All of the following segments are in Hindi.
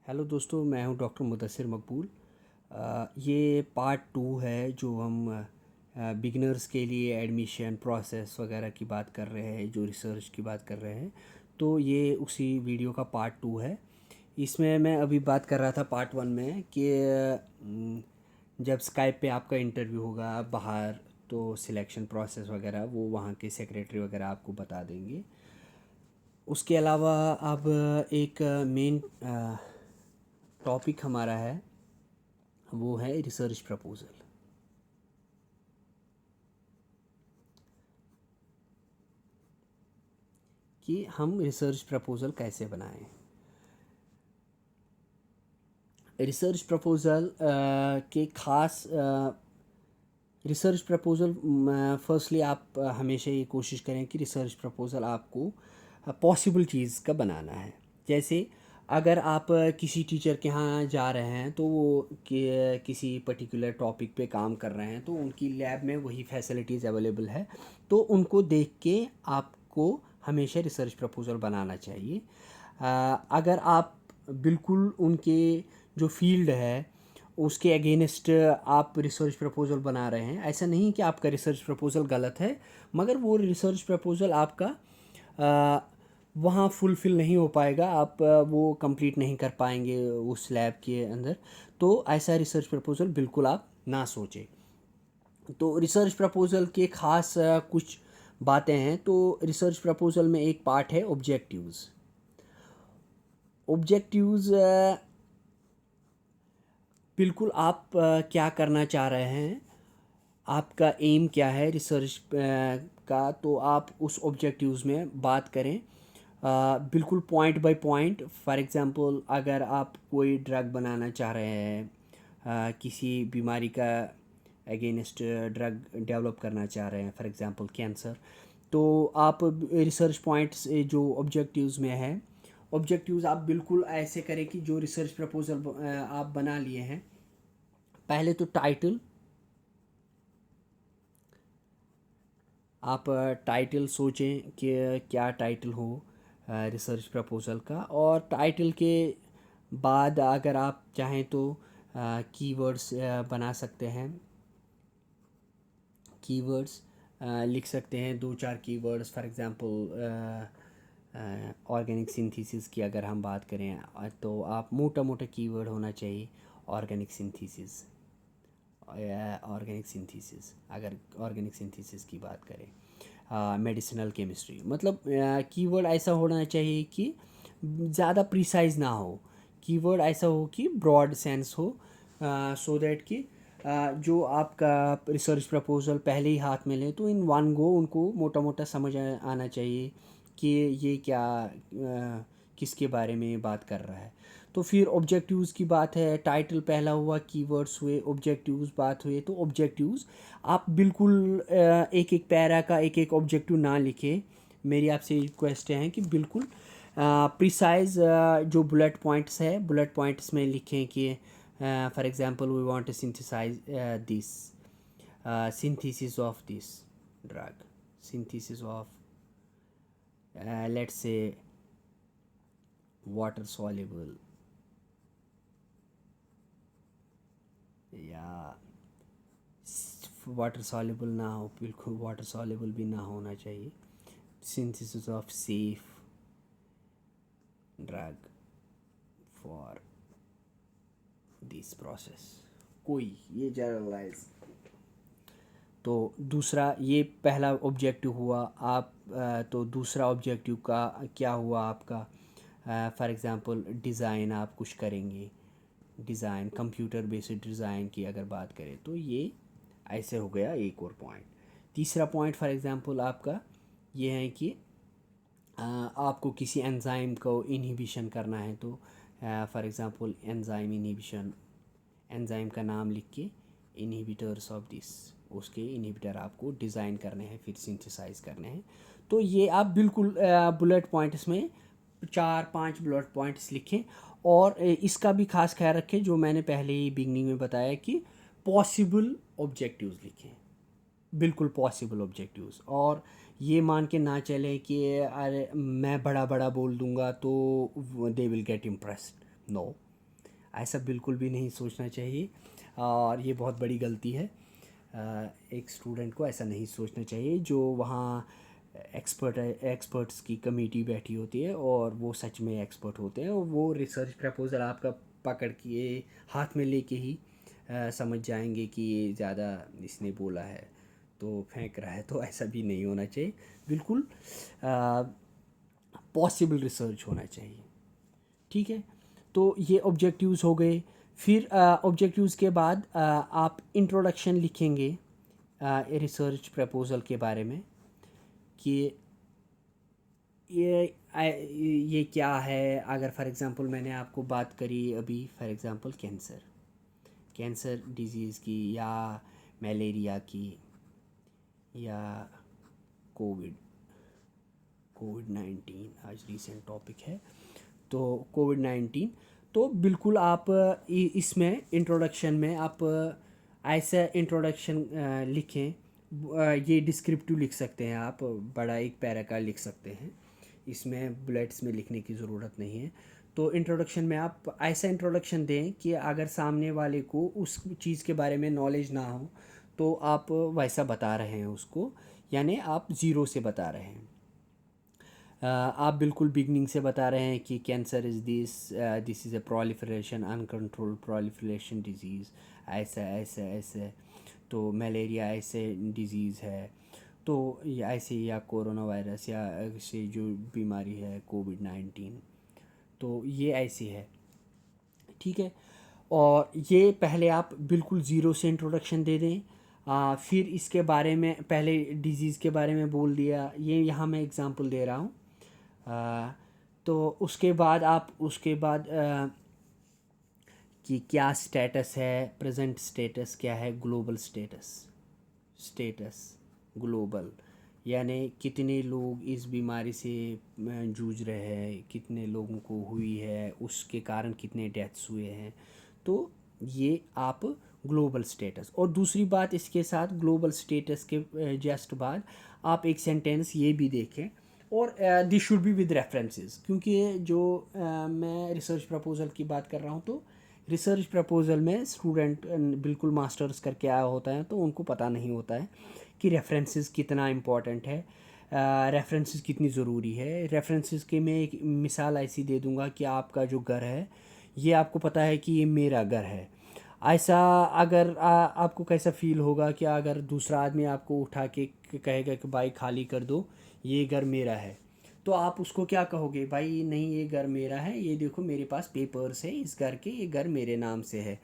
हेलो दोस्तों, मैं हूं डॉक्टर मुदस्सिर मकबूल। ये पार्ट 2 है जो हम बिगिनर्स के लिए एडमिशन प्रोसेस वगैरह की बात कर रहे हैं, जो रिसर्च की बात कर रहे हैं। तो ये उसी वीडियो का पार्ट 2 है। इसमें मैं अभी बात कर रहा था पार्ट 1 में कि जब स्काइप पे आपका इंटरव्यू होगा बाहर, तो सिलेक्शन प्रोसेस वगैरह वो वहाँ के सेक्रेटरी वगैरह आपको बता देंगे। उसके अलावा अब एक मेन टॉपिक हमारा है, वो है रिसर्च प्रपोज़ल। कि हम रिसर्च प्रपोज़ल कैसे बनाएं। रिसर्च प्रपोज़ल के ख़ास रिसर्च प्रपोज़ल फर्स्टली आप हमेशा ये कोशिश करें कि रिसर्च प्रपोज़ल आपको पॉसिबल चीज़ का बनाना है। जैसे अगर आप किसी टीचर के यहाँ जा रहे हैं, तो वो किसी पर्टिकुलर टॉपिक पे काम कर रहे हैं, तो उनकी लैब में वही फैसिलिटीज़ अवेलेबल है, तो उनको देख के आपको हमेशा रिसर्च प्रपोज़ल बनाना चाहिए। अगर आप बिल्कुल उनके जो फील्ड है उसके अगेंस्ट आप रिसर्च प्रपोज़ल बना रहे हैं, ऐसा नहीं कि आपका रिसर्च प्रपोज़ल गलत है, मगर वो रिसर्च प्रपोज़ल आपका वहाँ फुलफ़िल नहीं हो पाएगा, आप वो कंप्लीट नहीं कर पाएंगे उस लैब के अंदर। तो ऐसा रिसर्च प्रपोज़ल बिल्कुल आप ना सोचें। तो रिसर्च प्रपोज़ल के ख़ास कुछ बातें हैं। तो रिसर्च प्रपोज़ल में एक पार्ट है ऑब्जेक्टिव्स। ऑब्जेक्टिव्स बिल्कुल आप क्या करना चाह रहे हैं, आपका एम क्या है रिसर्च का, तो आप उस ऑब्जेक्टिव्स में बात करें बिल्कुल point by point. For example, अगर आप कोई ड्रग बनाना चाह रहे हैं, किसी बीमारी का अगेंस्ट ड्रग डेवलप करना चाह रहे हैं, फॉर एग्जांपल कैंसर, तो आप रिसर्च पॉइंट्स जो ऑब्जेक्टिव्स में है, ऑब्जेक्टिव्स आप बिल्कुल ऐसे करें कि जो रिसर्च प्रपोजल आप बना लिए हैं। पहले तो टाइटल, आप टाइटल सोचें कि क्या टाइटल हो रिसर्च प्रपोज़ल का, और टाइटल के बाद अगर आप चाहें तो कीवर्ड्स बना सकते हैं। कीवर्ड्स लिख सकते हैं, दो चार keywords. For example organic synthesis की अगर हम बात करें, तो आप मोटा मोटा कीवर्ड होना चाहिए। ऑर्गेनिक सिंथेसिस, ऑर्गेनिक सिंथेसिस, अगर ऑर्गेनिक सिंथेसिस की बात करें, मेडिसिनल केमिस्ट्री, मतलब कीवर्ड ऐसा होना चाहिए कि ज़्यादा प्रिसाइज ना हो। कीवर्ड ऐसा हो कि ब्रॉड सेंस हो, सो दैट कि जो आपका रिसर्च प्रपोजल पहले ही हाथ में ले, तो इन वन गो उनको मोटा मोटा समझ आना चाहिए कि ये क्या किसके बारे में बात कर रहा है। तो फिर ऑब्जेक्टिव्स की बात है, टाइटल पहला हुआ, कीवर्ड्स हुए, ऑब्जेक्टिव्स बात हुए। तो ऑब्जेक्टिव्स आप बिल्कुल एक एक पैरा का एक एक ऑब्जेक्टिव ना लिखें। मेरी आपसे रिक्वेस्ट है कि बिल्कुल प्रिसाइज जो बुलेट पॉइंट्स है, बुलेट पॉइंट्स में लिखें कि for example we want to synthesise this, synthesis of this drug, synthesis of let's say water soluble, या वाटर सॉल्युबल ना हो, बिल्कुल वाटर सॉल्युबल भी ना होना चाहिए। Synthesis of safe drug for this process, कोई ये जनरलाइज। तो दूसरा, ये पहला ऑब्जेक्टिव हुआ। आप तो दूसरा ऑब्जेक्टिव का क्या हुआ आपका, फॉर एग्ज़ाम्पल डिज़ाइन आप कुछ करेंगे। डिज़ाइन, कंप्यूटर बेस्ड डिज़ाइन की अगर बात करें, तो ये ऐसे हो गया एक और पॉइंट। तीसरा पॉइंट फॉर एग्ज़ाम्पल आपका ये है कि आपको किसी एंजाइम को इनहिबिशन करना है, तो for example enzyme inhibition, enzyme का नाम लिख के इनहिबिटर्स ऑफ दिस, उसके इनहिबिटर आपको डिज़ाइन करने हैं, फिर सिंथेसाइज करने हैं। तो ये आप बिल्कुल बुलेट पॉइंट्स में 4-5 बुलेट पॉइंट्स लिखें। और इसका भी खास ख्याल रखें, जो मैंने पहले ही बिगनिंग में बताया, कि पॉसिबल ऑब्जेक्टिव्स लिखें, बिल्कुल पॉसिबल ऑब्जेक्टिव्स। और ये मान के ना चले कि अरे मैं बड़ा बड़ा बोल दूंगा तो they will get impressed. No, ऐसा बिल्कुल भी नहीं सोचना चाहिए और ये बहुत बड़ी गलती है। एक स्टूडेंट को ऐसा नहीं सोचना चाहिए। जो वहाँ एक्सपर्ट्स की कमेटी बैठी होती है और वो सच में एक्सपर्ट होते हैं और वो रिसर्च प्रपोज़ल आपका पकड़ के हाथ में लेके ही समझ जाएंगे कि ये ज़्यादा इसने बोला है तो फेंक रहा है, तो ऐसा भी नहीं होना चाहिए। बिल्कुल पॉसिबल रिसर्च होना चाहिए। ठीक है, तो ये ऑब्जेक्टिव्स हो गए। फिर ऑब्जेक्टिव्स के बाद आप इंट्रोडक्शन लिखेंगे रिसर्च प्रपोज़ल के बारे में कि ये क्या है। अगर फॉर एग्ज़ाम्पल मैंने आपको बात करी अभी फॉर एग्ज़ाम्पल कैंसर डिजीज़ की या मलेरिया की या कोविड कोविड 19 आज रीसेंट टॉपिक है, तो कोविड 19, तो बिल्कुल आप इसमें इंट्रोडक्शन में आप ऐसा इंट्रोडक्शन लिखें। ये डिस्क्रिप्टिव लिख सकते हैं आप, बड़ा एक पैरा का लिख सकते हैं, इसमें बुलेट्स में लिखने की ज़रूरत नहीं है। तो इंट्रोडक्शन में आप ऐसा इंट्रोडक्शन दें कि अगर सामने वाले को उस चीज़ के बारे में नॉलेज ना हो तो आप वैसा बता रहे हैं उसको, यानी आप ज़ीरो से बता रहे हैं। आप बिल्कुल बिगनिंग से बता रहे हैं कि cancer is this is a proliferation uncontrolled proliferation disease, ऐसा ऐसा ऐसे। तो मलेरिया ऐसे डिजीज़ है, तो ये ऐसे, या कोरोना वायरस या ऐसे जो बीमारी है कोविड 19, तो ये ऐसी है। ठीक है, और ये पहले आप बिल्कुल ज़ीरो से इंट्रोडक्शन दे दें। फिर इसके बारे में पहले डिज़ीज़ के बारे में बोल दिया, ये यहाँ मैं एग्ज़ाम्पल दे रहा हूँ। तो उसके बाद आप उसके बाद कि क्या स्टेटस है, प्रेजेंट स्टेटस क्या है, ग्लोबल स्टेटस ग्लोबल, यानी कितने लोग इस बीमारी से जूझ रहे हैं, कितने लोगों को हुई है, उसके कारण कितने डेथ्स हुए हैं। तो ये आप ग्लोबल स्टेटस, और दूसरी बात इसके साथ ग्लोबल स्टेटस के जस्ट बाद आप एक सेंटेंस ये भी देखें, और this should be with references, क्योंकि जो मैं रिसर्च प्रपोजल की बात कर रहा हूँ, तो रिसर्च प्रपोजल में स्टूडेंट बिल्कुल मास्टर्स करके आया होता है तो उनको पता नहीं होता है कि रेफरेंसेस कितना इम्पॉर्टेंट है, रेफरेंसेस कितनी ज़रूरी है। रेफरेंसेस के मैं एक मिसाल ऐसी दे दूँगा कि आपका जो घर है, ये आपको पता है कि ये मेरा घर है। ऐसा अगर आपको कैसा फ़ील होगा कि अगर दूसरा आदमी आपको उठा के कहेगा कि भाई खाली कर दो, ये घर मेरा है, तो आप उसको क्या कहोगे? भाई नहीं, ये घर मेरा है, ये देखो मेरे पास पेपर्स है इस घर के, ये घर मेरे नाम से है।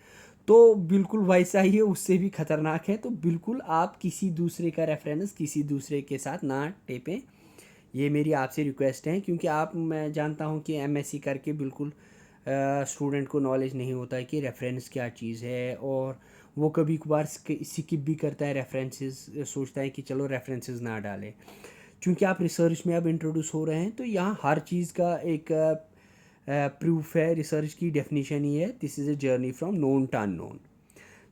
तो बिल्कुल वैसा ही है, उससे भी ख़तरनाक है। तो बिल्कुल आप किसी दूसरे का रेफरेंस किसी दूसरे के साथ ना टेपें, ये मेरी आपसे रिक्वेस्ट है। क्योंकि मैं जानता हूँ कि एमएससी करके बिल्कुल स्टूडेंट को नॉलेज नहीं होता है कि रेफरेंस क्या चीज़ है, और वो कभी कभार स्किप भी करता है रेफरेंसेस, सोचता है कि चलो रेफरेंसेस ना डालें। क्योंकि आप रिसर्च में अब इंट्रोड्यूस हो रहे हैं तो यहाँ हर चीज़ का एक प्रूफ है। रिसर्च की डेफिनेशन ही है, this is a journey from known to unknown.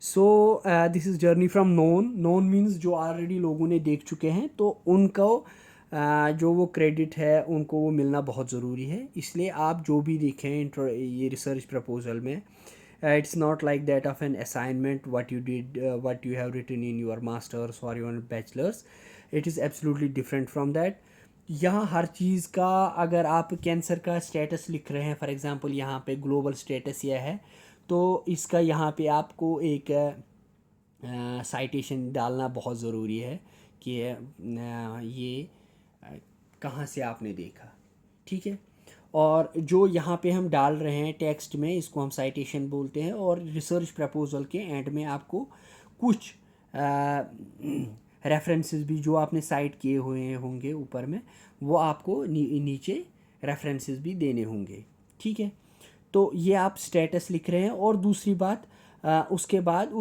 So this is journey from known means जो ऑलरेडी लोगों ने देख चुके हैं, तो उनको जो वो क्रेडिट है उनको वो मिलना बहुत ज़रूरी है। इसलिए आप जो भी देखें ये रिसर्च प्रपोजल में, it's not like that of an assignment what you did, what you have written in your masters or your bachelors. It is absolutely different from that. यहाँ हर चीज़ का, अगर आप कैंसर का स्टेटस लिख रहे हैं फॉर एग्जांपल, यहाँ पे ग्लोबल स्टेटस यह है, तो इसका यहाँ पे आपको एक साइटेशन डालना बहुत ज़रूरी है कि ये कहाँ से आपने देखा। ठीक है, और जो यहाँ पे हम डाल रहे हैं टेक्स्ट में, इसको हम साइटेशन बोलते हैं। और रिसर्च प्रपोजल के एंड में आपको कुछ रेफरेंसेस भी जो आपने साइट किए हुए होंगे ऊपर में, वो आपको नीचे रेफरेंसेस भी देने होंगे। ठीक है, तो ये आप स्टेटस लिख रहे हैं। और दूसरी बात, उसके बाद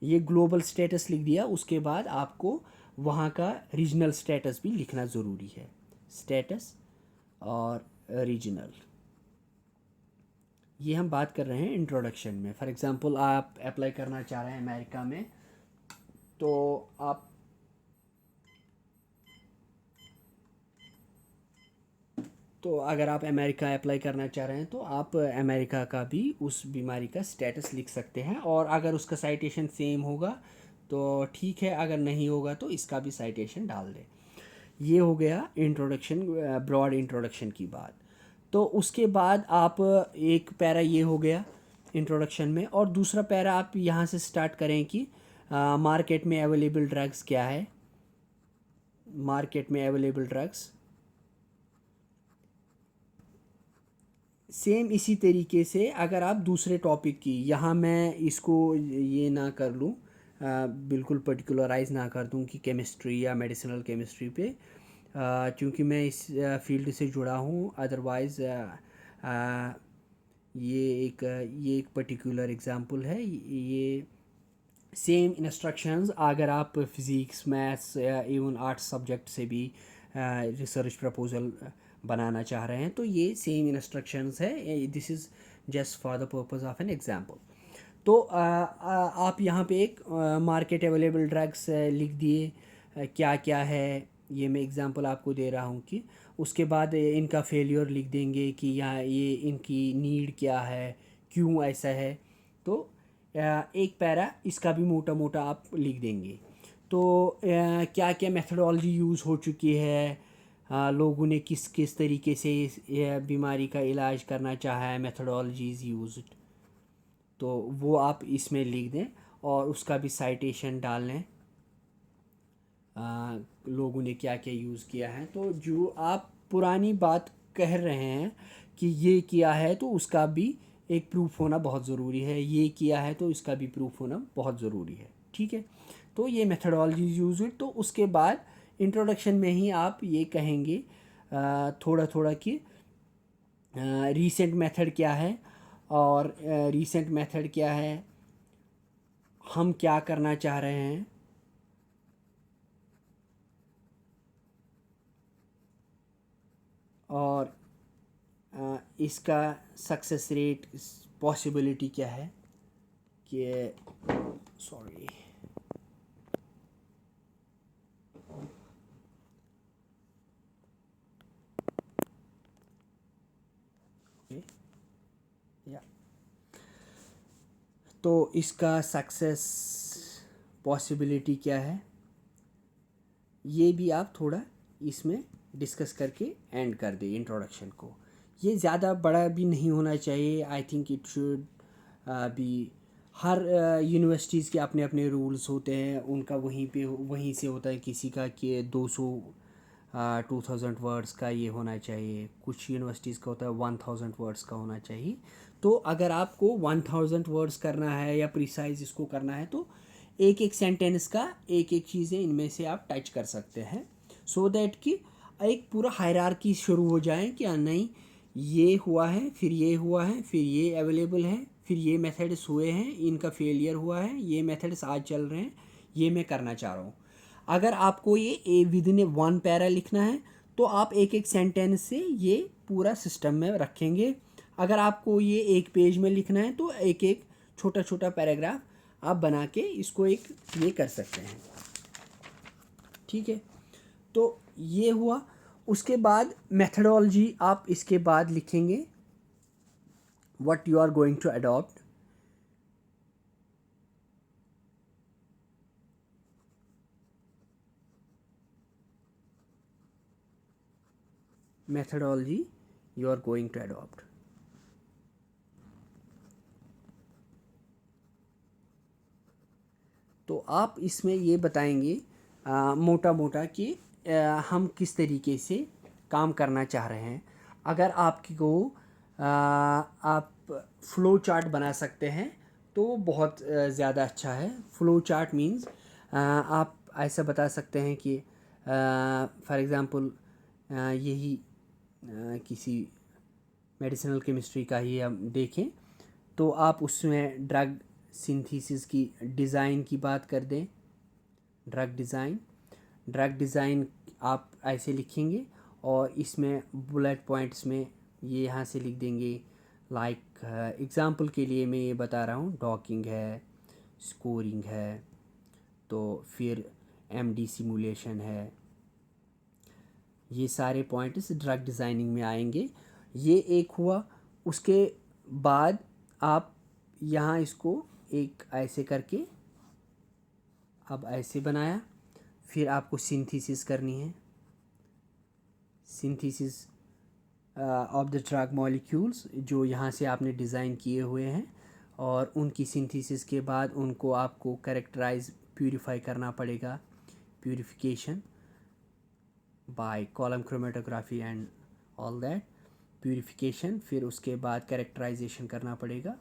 ये ग्लोबल स्टेटस लिख दिया, उसके बाद आपको वहाँ का रीजनल स्टेटस भी लिखना ज़रूरी है। स्टेटस और रीजनल, ये हम बात कर रहे हैं इंट्रोडक्शन में। फॉर एग्जांपल आप अप्लाई करना चाह रहे हैं अमेरिका में, तो तो अगर आप अमेरिका अप्लाई करना चाह रहे हैं तो आप अमेरिका का भी उस बीमारी का स्टेटस लिख सकते हैं, और अगर उसका साइटेशन सेम होगा तो ठीक है, अगर नहीं होगा तो इसका भी साइटेशन डाल दें। ये हो गया इंट्रोडक्शन, ब्रॉड इंट्रोडक्शन की बात। तो उसके बाद आप एक पैरा ये हो गया इंट्रोडक्शन में, और दूसरा पैरा आप यहाँ से स्टार्ट करें कि मार्केट में अवेलेबल ड्रग्स क्या है। मार्केट में अवेलेबल ड्रग्स सेम इसी तरीके से अगर आप दूसरे टॉपिक की, यहाँ मैं इसको ये ना कर लूँ, बिल्कुल पर्टिकुलराइज ना कर दूँ कि केमिस्ट्री या मेडिसिनल केमिस्ट्री पे, क्योंकि मैं इस फील्ड से जुड़ा हूँ। अदरवाइज़ ये एक पर्टिकुलर एग्जांपल है। ये सेम इंस्ट्रक्शंस अगर आप फिज़िक्स, मैथ्स या इवन आर्ट्स सब्जेक्ट से भी रिसर्च प्रपोजल बनाना चाह रहे हैं तो ये सेम इंस्ट्रक्शंस है। This is just for the purpose of an example. तो आप यहाँ पे एक मार्केट अवेलेबल ड्रग्स लिख दिए, क्या क्या है, ये मैं एग्जांपल आपको दे रहा हूँ कि उसके बाद इनका फेलियर लिख देंगे कि यहाँ ये इनकी नीड क्या है, क्यों ऐसा है। तो एक पैरा इसका भी मोटा मोटा आप लिख देंगे। तो क्या क्या मेथडोलॉजी यूज़ हो चुकी है, लोगों ने किस किस तरीके से इस बीमारी का इलाज करना चाहा है, मेथडोलॉजीज़ यूज्ड, तो वो आप इसमें लिख दें और उसका भी साइटेशन डाल लें, लोगों ने क्या क्या यूज़ किया है। तो जो आप पुरानी बात कह रहे हैं कि ये किया है तो उसका भी एक प्रूफ होना बहुत ज़रूरी है, ये किया है तो इसका भी प्रूफ होना बहुत ज़रूरी है। ठीक है, तो ये मेथडोलॉजी यूज हुई। तो उसके बाद इंट्रोडक्शन में ही आप ये कहेंगे थोड़ा थोड़ा कि रीसेंट मेथड क्या है, और रीसेंट मेथड क्या है, हम क्या करना चाह रहे हैं, और इसका सक्सेस रेट, पॉसिबिलिटी क्या है कि, सॉरी, या तो इसका सक्सेस पॉसिबिलिटी क्या है, ये भी आप थोड़ा इसमें डिस्कस करके एंड कर दें इंट्रोडक्शन को। ये ज़्यादा बड़ा भी नहीं होना चाहिए। I think it should be, her universities के अपने अपने रूल्स होते हैं, उनका वहीं से होता है, किसी का कि 200 2000 वर्ड्स का ये होना चाहिए, कुछ यूनिवर्सिटीज़ का होता है 1000 वर्ड्स का होना चाहिए। तो अगर आपको 1000 वर्ड्स करना है या प्रिसाइज इसको करना है तो एक एक सेंटेंस का एक एक चीज़ें इनमें से आप टच कर सकते हैं, सो दैट कि एक पूरा हायरार्की शुरू हो जाए कि नहीं, ये हुआ है, फिर ये हुआ है, फिर ये अवेलेबल है, फिर ये मेथड्स हुए हैं, इनका फेलियर हुआ है, ये मेथड्स आज चल रहे हैं, ये मैं करना चाह रहा हूँ। अगर आपको ये विद इन 1 पैरा लिखना है तो आप एक एक सेंटेंस से ये पूरा सिस्टम में रखेंगे। अगर आपको ये एक पेज में लिखना है तो एक एक छोटा छोटा पैराग्राफ आप बना के इसको एक ये कर सकते हैं। ठीक है, तो ये हुआ। उसके बाद मेथडोलॉजी आप इसके बाद लिखेंगे, what you are going to adopt. methodology you are going to adopt। तो आप इसमें ये बताएंगे मोटा मोटा कि हम किस तरीके से काम करना चाह रहे हैं। अगर आपको आप फ्लो चार्ट बना सकते हैं तो बहुत ज़्यादा अच्छा है। फ्लो चार्ट मीन्स आप ऐसा बता सकते हैं कि फॉर एग्ज़ाम्पल यही किसी मेडिसिनल केमिस्ट्री का ही हम देखें तो आप उसमें ड्रग सिंथेसिस की डिज़ाइन की बात कर दें। ड्रग डिज़ाइन आप ऐसे लिखेंगे और इसमें बुलेट पॉइंट्स में ये यहाँ से लिख देंगे। लाइक एग्ज़ाम्पल के लिए मैं ये बता रहा हूँ, डॉकिंग है, स्कोरिंग है, तो फिर एमडी सिमुलेशन है, ये सारे पॉइंट्स ड्रग डिज़ाइनिंग में आएंगे। ये एक हुआ। उसके बाद आप यहाँ इसको एक ऐसे करके अब ऐसे बनाया, फिर आपको सिंथेसिस करनी है, synthesis of the drug molecules जो यहाँ से आपने डिज़ाइन किए हुए हैं, और उनकी सिंथेसिस के बाद उनको आपको कैरेक्टराइज प्यूरिफाई करना पड़ेगा, purification by column chromatography and all that purification. फिर उसके बाद कैरेक्टराइजेशन करना पड़ेगा।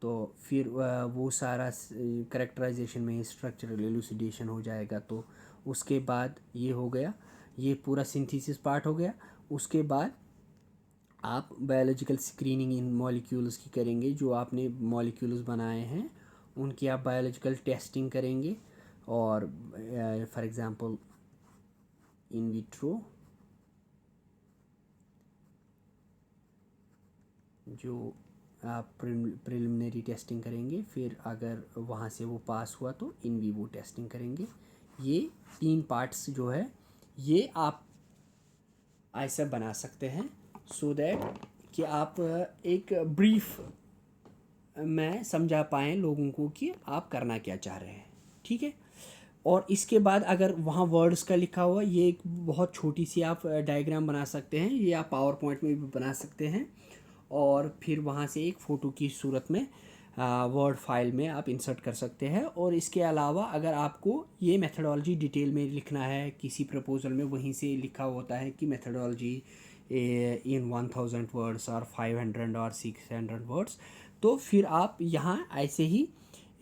तो फिर वो सारा कैरेक्टराइजेशन में स्ट्रक्चरल एलुसिडेशन हो जाएगा। तो उसके बाद ये हो गया, ये पूरा सिंथेसिस पार्ट हो गया। उसके बाद आप बायोलॉजिकल स्क्रीनिंग इन मॉलिक्यूल्स की करेंगे। जो आपने मॉलिक्यूल्स बनाए हैं उनकी आप बायोलॉजिकल टेस्टिंग करेंगे, और फॉर एग्ज़ाम्पल इन विट्रो जो आप प्रिलिमिनरी टेस्टिंग करेंगे, फिर अगर वहाँ से वो पास हुआ तो इन वीवो टेस्टिंग करेंगे। ये 3 पार्ट्स जो है ये आप ऐसा बना सकते हैं, सो दैट कि आप एक ब्रीफ में समझा पाएँ लोगों को कि आप करना क्या चाह रहे हैं। ठीक है। और इसके बाद अगर वहाँ वर्ड्स का लिखा हुआ, ये एक बहुत छोटी सी आप डायग्राम बना सकते हैं, ये आप पावर पॉइंट में भी बना सकते हैं, और फिर वहाँ से एक फ़ोटो की सूरत में वर्ड फाइल में आप इंसर्ट कर सकते हैं। और इसके अलावा अगर आपको ये मेथडोलॉजी डिटेल में लिखना है किसी प्रपोजल में, वहीं से लिखा होता है कि मेथडोलॉजी इन 1000 वर्ड्स और 500 और 600 वर्ड्स, तो फिर आप यहाँ ऐसे ही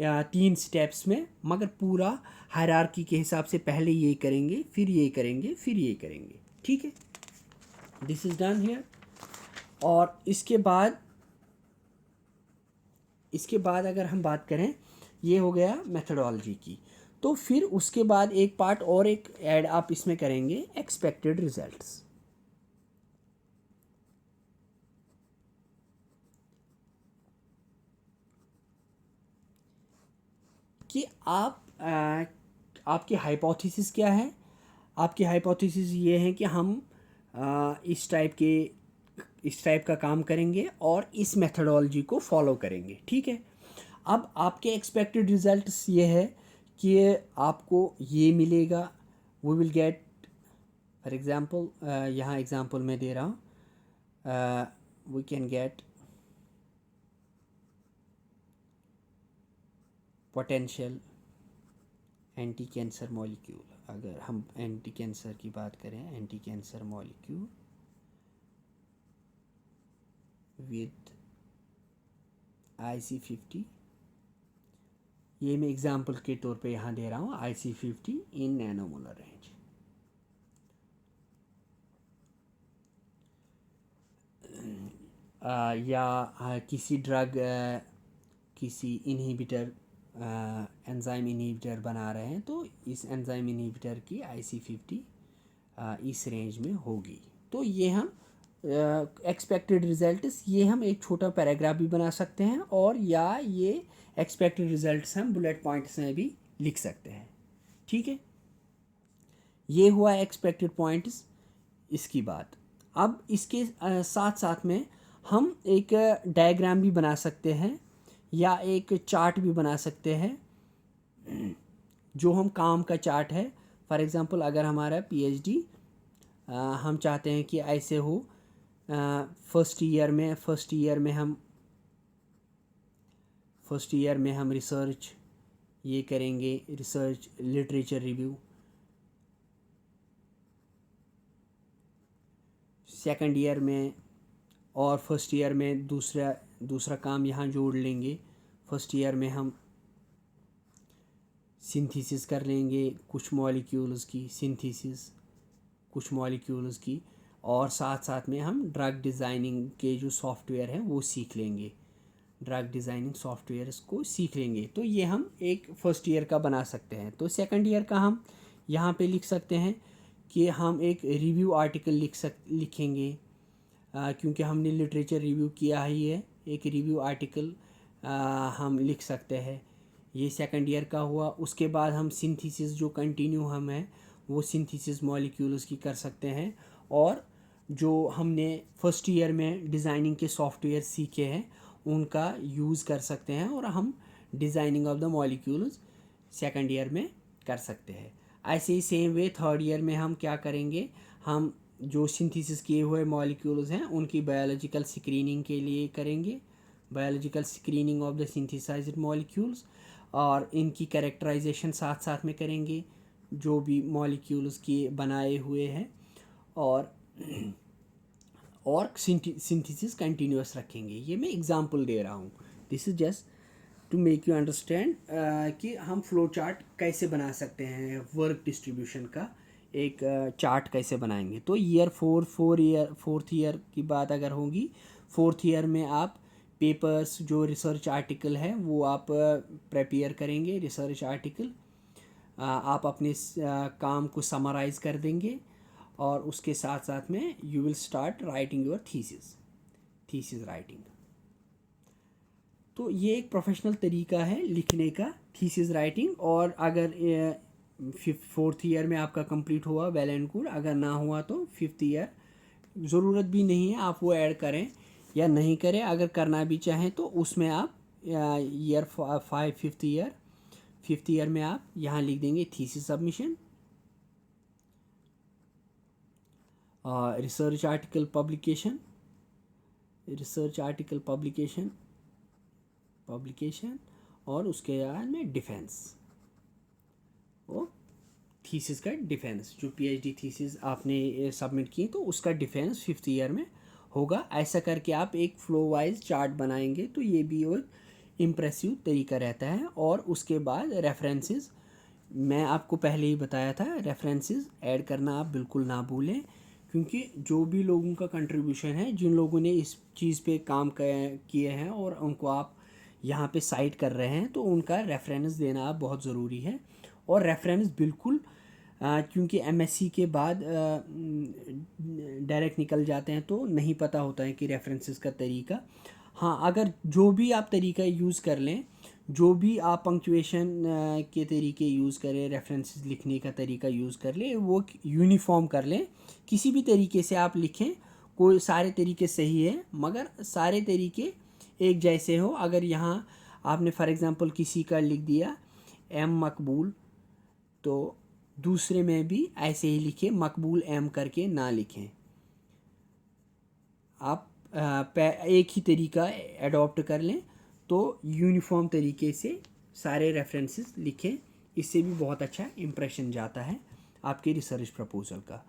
3 स्टेप्स में, मगर पूरा हायरार्की के हिसाब से पहले ये करेंगे, फिर ये करेंगे, फिर ये करेंगे। ठीक है, दिस इज़ डन हियर। और इसके बाद अगर हम बात करें, ये हो गया मेथडोलॉजी की। तो फिर उसके बाद एक पार्ट और एक ऐड आप इसमें करेंगे, एक्सपेक्टेड रिजल्ट्स। कि आपकी हाइपोथेसिस क्या है। आपकी हाइपोथेसिस ये है कि हम इस टाइप का काम करेंगे और इस मेथडोलॉजी को फॉलो करेंगे। ठीक है। अब आपके एक्सपेक्टेड रिजल्ट्स ये है कि आपको ये मिलेगा, we will get, for example यहाँ एग्ज़ाम्पल मैं दे रहा हूँ, we can get potential anti cancer molecule. अगर हम एंटी कैंसर की बात करें, anti cancer molecule with IC50, ये मैं एग्जांपल के तौर पे यहाँ दे रहा हूँ, IC50 इन नैनोमोलर रेंज। या किसी ड्रग, किसी इनहिबिटर, एंजाइम इनहिबिटर बना रहे हैं, तो इस एंजाइम इनहिबिटर की IC50 इस रेंज में होगी। तो ये हम एक्सपेक्टेड रिजल्ट्स, ये हम एक छोटा पैराग्राफ भी बना सकते हैं, और या ये एक्सपेक्टेड रिजल्ट्स हम बुलेट पॉइंट्स में भी लिख सकते हैं। ठीक है, ये हुआ एक्सपेक्टेड पॉइंट्स। इसकी बात, अब इसके साथ साथ में हम एक डायग्राम भी बना सकते हैं, या एक चार्ट भी बना सकते हैं, जो हम काम का चार्ट है। फॉर एग्ज़ाम्पल अगर हमारा PhD हम चाहते हैं कि ऐसे हो, फर्स्ट ईयर में हम रिसर्च ये करेंगे, research literature review. Second year में और फर्स्ट ईयर में दूसरा काम यहाँ जोड़ लेंगे। फर्स्ट ईयर में हम सिंथेसिस कर लेंगे कुछ मॉलिक्यूल्स की, कुछ मॉलिक्यूल्स की, और साथ साथ में हम ड्रग डिज़ाइनिंग के जो सॉफ्टवेयर हैं वो सीख लेंगे, ड्रग डिज़ाइनिंग सॉफ्टवेयर्स को सीख लेंगे। तो ये हम एक फर्स्ट ईयर का बना सकते हैं। तो सेकंड ईयर का हम यहाँ पे लिख सकते हैं कि हम एक रिव्यू आर्टिकल लिखेंगे, क्योंकि हमने लिटरेचर रिव्यू किया ही है, एक रिव्यू आर्टिकल हम लिख सकते हैं। ये सेकंड ईयर का हुआ। उसके बाद हम सिंथेसिस जो कंटिन्यू हम है वो सिंथेसिस मॉलिक्यूल्स की कर सकते हैं। और जो हमने फर्स्ट ईयर में डिज़ाइनिंग के सॉफ्टवेयर सीखे हैं उनका यूज़ कर सकते हैं, और हम designing of the molecules second year में कर सकते हैं। ऐसे ही सेम वे थर्ड ईयर में हम क्या करेंगे, हम जो सिंथेसिस किए हुए मॉलिक्यूल्स हैं उनकी बायोलॉजिकल स्क्रीनिंग के लिए करेंगे, biological screening of the synthesised molecules, और इनकी कैरेक्टराइजेशन साथ साथ में करेंगे जो भी मॉलिक्यूल्स के बनाए हुए हैं, और सिंथेसिस कंटिन्यूस रखेंगे। ये मैं एग्जांपल दे रहा हूँ, this is just to make you understand कि हम फ्लो चार्ट कैसे बना सकते हैं, वर्क डिस्ट्रीब्यूशन का एक चार्ट कैसे बनाएंगे। तो फोर्थ ईयर की बात अगर होगी, फोर्थ ईयर में आप पेपर्स जो रिसर्च आर्टिकल है वो आप प्रिपेयर करेंगे। रिसर्च आर्टिकल आप अपने काम को समराइज़ कर देंगे, और उसके साथ साथ में you will start writing your thesis writing. तो ये एक प्रोफेशनल तरीका है लिखने का, थीसिस राइटिंग। और अगर फोर्थ ईयर में आपका कंप्लीट हुआ वेल एंड गुड, अगर ना हुआ तो फिफ्थ ईयर ज़रूरत भी नहीं है आप वो ऐड करें या नहीं करें। अगर करना भी चाहें तो उसमें आप ईयर 5 फिफ्थ ईयर में आप यहाँ लिख देंगे thesis submission, research article publication, और उसके बाद में डिफेंस, वो थीसिस का डिफेंस, जो पीएचडी थीसिस आपने सबमिट की तो उसका डिफेंस फिफ्थ ईयर में होगा। ऐसा करके आप एक फ्लो वाइज चार्ट बनाएंगे तो ये भी एक इम्प्रेसिव तरीका रहता है। और उसके बाद रेफरेंसेस, मैं आपको पहले ही बताया था, रेफरेंसेस ऐड करना आप बिल्कुल ना भूलें, क्योंकि जो भी लोगों का कंट्रीब्यूशन है, जिन लोगों ने इस चीज़ पे काम किए हैं और उनको आप यहाँ पे साइट कर रहे हैं, तो उनका रेफरेंस देना आप बहुत ज़रूरी है। और रेफरेंस बिल्कुल क्योंकि एमएससी के बाद डायरेक्ट निकल जाते हैं तो नहीं पता होता है कि रेफरेंसेस का तरीका। हाँ, अगर जो भी आप तरीका यूज़ कर लें, जो भी आप पंक्चुएशन के तरीके यूज़ करें, रेफरेंसेस लिखने का तरीका यूज़ कर लें, वो यूनिफॉर्म कर लें। किसी भी तरीके से आप लिखें, कोई सारे तरीके सही है मगर सारे तरीके एक जैसे हो। अगर यहाँ आपने फॉर एग्ज़ाम्पल किसी का लिख दिया एम मकबूल, तो दूसरे में भी ऐसे ही लिखें, मकबूल एम करके ना लिखें। आप एक ही तरीका अडॉप्ट कर लें तो यूनिफॉर्म तरीके से सारे रेफरेंसेस लिखें, इससे भी बहुत अच्छा इंप्रेशन जाता है आपके रिसर्च प्रपोजल का।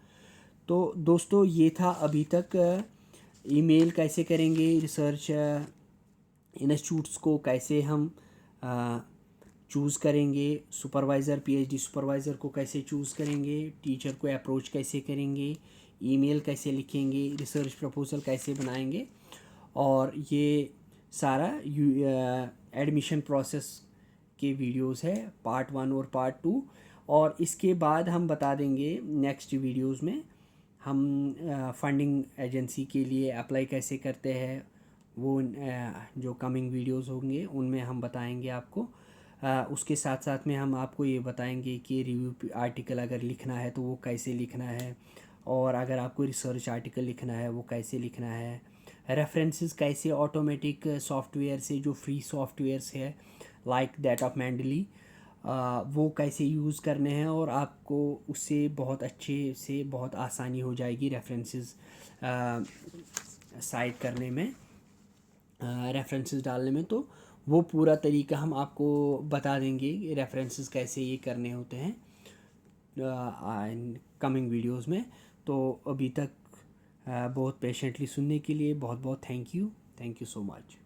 तो दोस्तों ये था अभी तक ईमेल कैसे करेंगे, रिसर्च इंस्टीट्यूट्स को कैसे हम चूज़ करेंगे, सुपरवाइज़र पीएचडी सुपरवाइज़र को कैसे चूज़ करेंगे, टीचर को अप्रोच कैसे करेंगे, ईमेल कैसे लिखेंगे, रिसर्च प्रपोजल कैसे बनाएंगे, और ये सारा एडमिशन प्रोसेस के वीडियोस है पार्ट 1 और पार्ट 2। और इसके बाद हम बता देंगे नेक्स्ट वीडियोस में हम फंडिंग एजेंसी के लिए अप्लाई कैसे करते हैं। वो जो कमिंग वीडियोस होंगे उनमें हम बताएंगे आपको। उसके साथ साथ में हम आपको ये बताएंगे कि रिव्यू आर्टिकल अगर लिखना है तो वो कैसे लिखना है, और अगर आपको रिसर्च आर्टिकल लिखना है वो कैसे लिखना है, रेफरेंसेस कैसे ऑटोमेटिक सॉफ्टवेयर से, जो फ्री सॉफ्टवेयर्स है लाइक दैट ऑफ मैंडली, वो कैसे यूज़ करने हैं, और आपको उससे बहुत अच्छे से बहुत आसानी हो जाएगी रेफरेंसेस साइट करने में, रेफरेंसेस डालने में। तो वो पूरा तरीका हम आपको बता देंगे रेफरेंसेस कैसे ये करने होते हैं कमिंग वीडियोस में। तो अभी तक बहुत पेशेंटली सुनने के लिए बहुत बहुत थैंक यू सो मच।